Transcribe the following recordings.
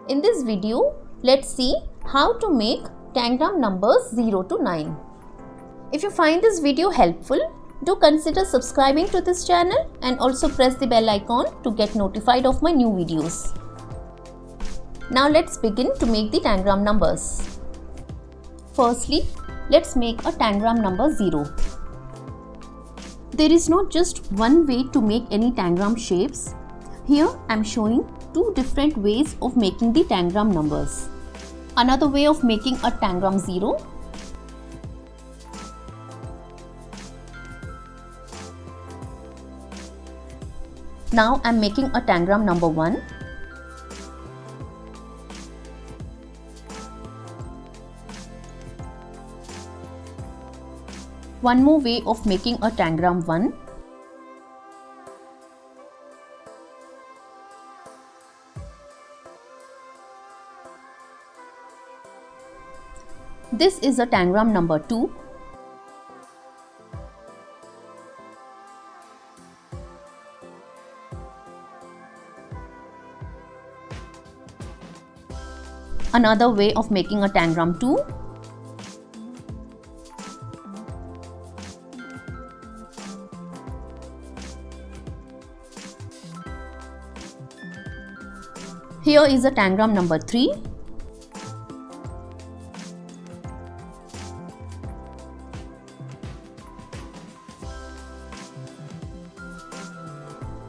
In this video, let's see how to make tangram numbers 0 to 9. If you find this video helpful, do consider subscribing to this channel and also press the bell icon to get notified of my new videos. Now let's begin to make the tangram numbers. Firstly, let's make a tangram number 0. There is not just one way to make any tangram shapes. Here I am showing two different ways of making the tangram numbers. Another way of making a tangram 0. Now I am making a tangram number 1. One more way of making a tangram 1. This is a tangram number 2. Another way of making a tangram 2. Here is a tangram number 3.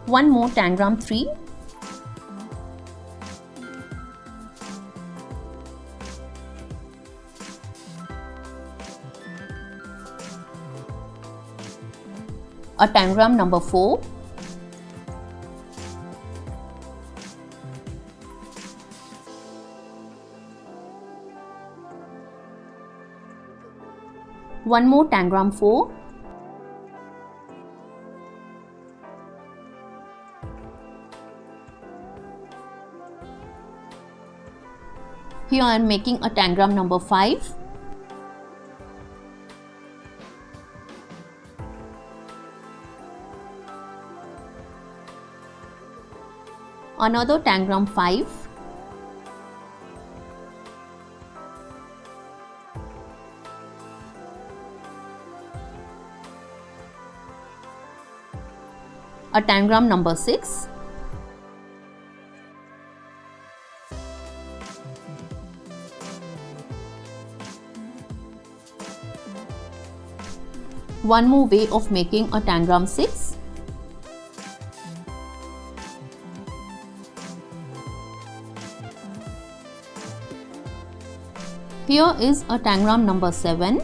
One more tangram 3. A tangram number 4. One more tangram 4. Here I am making a tangram number 5. Another tangram 5. A tangram number 6. One more way of making a tangram 6. Here is a tangram number 7.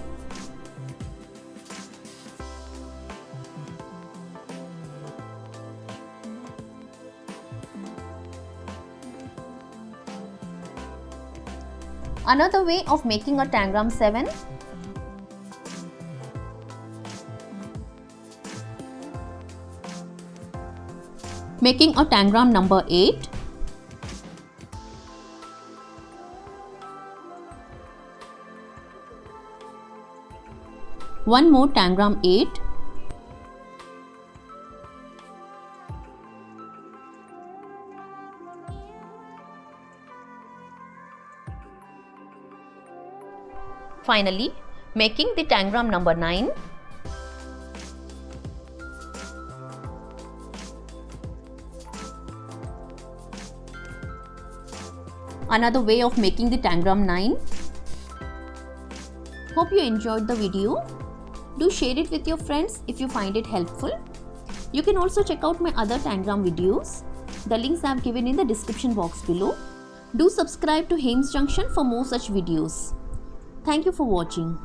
Another way of making a tangram 7. Making a tangram number 8. One more tangram 8. Finally, making the tangram number 9. Another way of making the tangram 9. Hope you enjoyed the video. Do share it with your friends if you find it helpful. You can also check out my other tangram videos. The links I have given in the description box below. Do subscribe to Junction for more such videos. Thank you for watching.